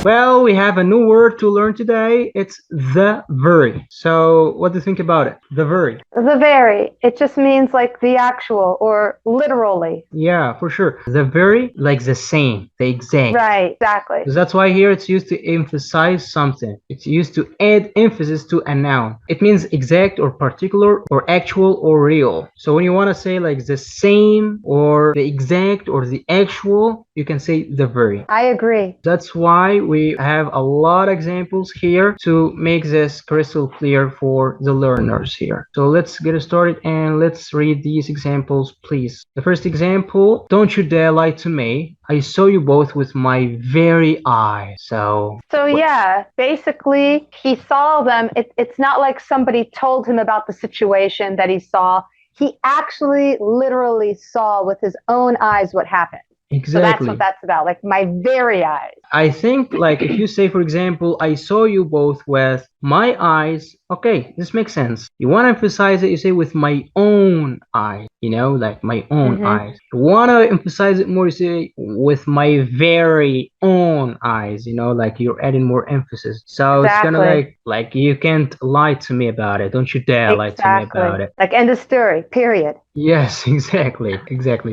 Well, we have a new word to learn today. It's the very. So what do you think about it? The very. The very. It just means like the actual or literally. Yeah, for sure. The very, like the same, the exact. Right, exactly. So that's why here it's used to emphasize something. It's used to add emphasis to a noun. It means exact or particular or actual or real. So when you want to say like the same or the exact or the actual, you can say the very. I agree. That's why we have a lot of examples here to make this crystal clear for the learners here. So let's get started and let's read these examples, please. The first example, don't you dare lie to me. I saw you both with my very eyes. So yeah, basically he saw them. It's not like somebody told him about the situation that he saw. He actually literally saw with his own eyes what happened. Exactly. So that's what that's about, like my very eyes. I think like if you say, for example, I saw you both with my eyes, okay, this makes sense. You want to emphasize it, you say with my own eyes, you know, like my own eyes. You want to emphasize it more, you say with my very own eyes, you know, like you're adding more emphasis. So it's kind of like you can't lie to me about it. Don't you dare lie to me about it. Like end of story, period. Yes, exactly.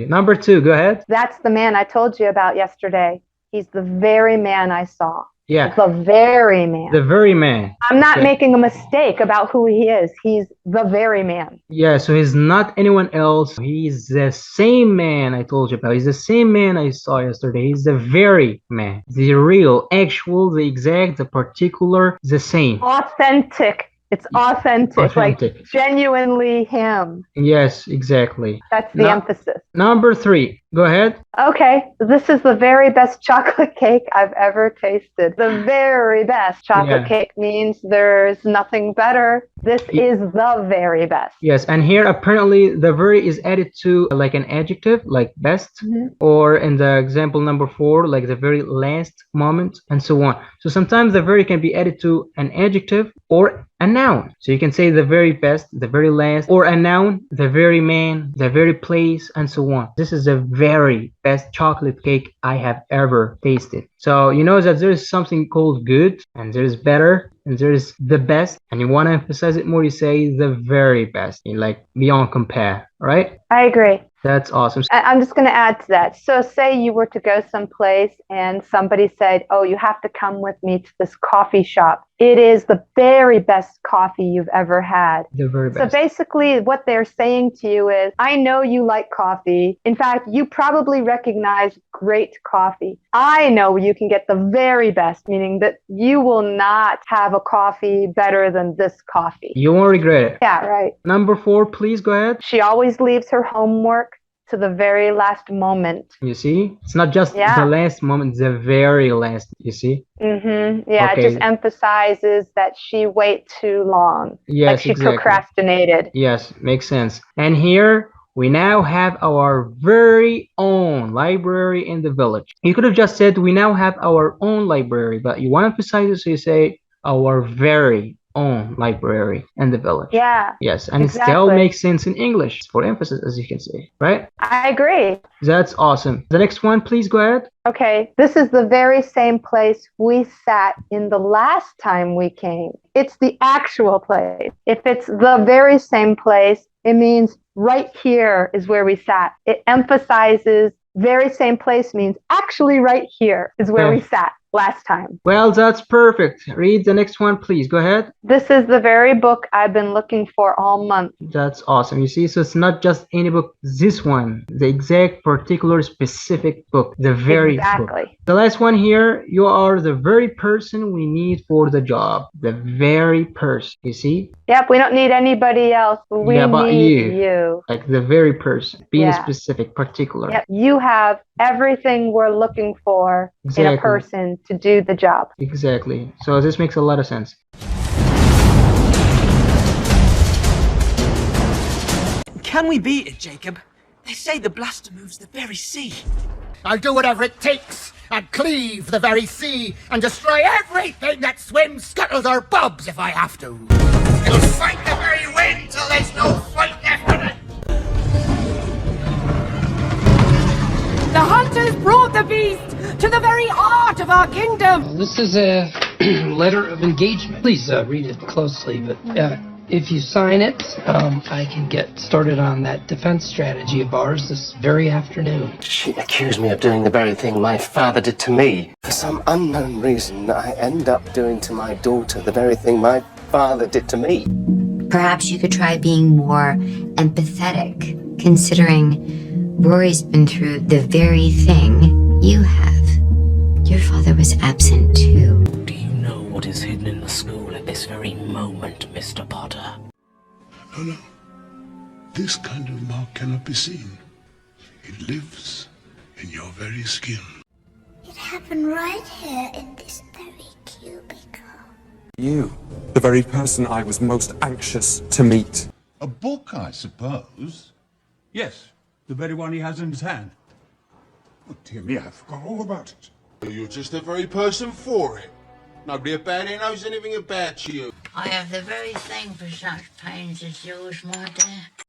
Number 2, go ahead. That's the man I told you about yesterday. He's the very man I saw. Yeah. The very man. The very man. I'm not making a mistake about who he is. He's the very man. Yeah, so he's not anyone else. He's the same man I told you about. He's the same man I saw yesterday. He's the very man. The real, actual, the exact, the particular, the same. Authentic. It's authentic, like genuinely him. Yes, exactly. That's the emphasis. Number 3, go ahead. Okay, this is the very best chocolate cake I've ever tasted. The very best chocolate cake means there's nothing better. This is the very best. Yes, and here apparently the very is added to like an adjective, like best, or in the example number 4, like the very last moment, and so on. So sometimes the very can be added to an adjective or a noun. So you can say the very best, the very last, or a noun, the very man, the very place, and so on. This is the very best chocolate cake I have ever tasted. So you know that there is something called good, and there is better, and there is the best, and you want to emphasize it more, you say the very best, like beyond compare, right? I agree. That's awesome. I'm just going to add to that. So say you were to go someplace and somebody said, oh, you have to come with me to this coffee shop. It is the very best coffee you've ever had. The very best. So basically what they're saying to you is, I know you like coffee. In fact, you probably recognize great coffee. I know you can get the very best, meaning that you will not have a coffee better than this coffee. You won't regret it. Yeah, right. Number 4, please go ahead. She always leaves her homework to the very last moment. You see, it's not just the last moment, the very last, you see. Yeah, it just emphasizes that she waited too long. Yes, like she procrastinated. Yes, makes sense. And here we now have our very own library in the village. You could have just said we now have our own library, but you want to emphasize it, so you say our very own library in the village. Yeah. Yes, and it still makes sense in English for emphasis, as you can see, right? I agree. That's awesome. The next one, please go ahead. Okay, this is the very same place we sat in the last time we came. It's the actual place. If it's the very same place, it means right here is where we sat. It emphasizes very same place means actually right here is where we sat last time. Well, that's perfect. Read the next one, please. Go ahead. This is the very book I've been looking for all month. That's awesome. You see, so it's not just any book. This one, the exact, particular, specific book. The very book. The last one here, you are the very person we need for the job. The very person. You see? Yep, we don't need anybody else. We need you. Like the very person. Being specific, particular. Yep, you have everything we're looking for in a person to do the job. Exactly. So this makes a lot of sense. Can we beat it, Jacob? They say the blaster moves the very sea. I'll do whatever it takes and cleave the very sea and destroy everything that swims, scuttles, or bobs if I have to. It'll fight the very wind till there's no fight left in it. The hunters brought the beast to the very heart of our kingdom. This is a letter of engagement. Please read it closely, but if you sign it, I can get started on that defense strategy of ours this very afternoon. She accused me of doing the very thing my father did to me. For some unknown reason, I end up doing to my daughter the very thing my father did to me. Perhaps you could try being more empathetic, considering Rory's been through the very thing you have. Your father was absent too. Do you know what is hidden in the school at this very moment, Mr. Potter? Oh no. This kind of mark cannot be seen. It lives in your very skin. It happened right here in this very cubicle. You, the very person I was most anxious to meet. A book, I suppose. Yes, the very one he has in his hand. Oh, dear me, I forgot all about it. You're just the very person for it. Nobody about here knows anything about you. I have the very thing for such pains as yours, my dear.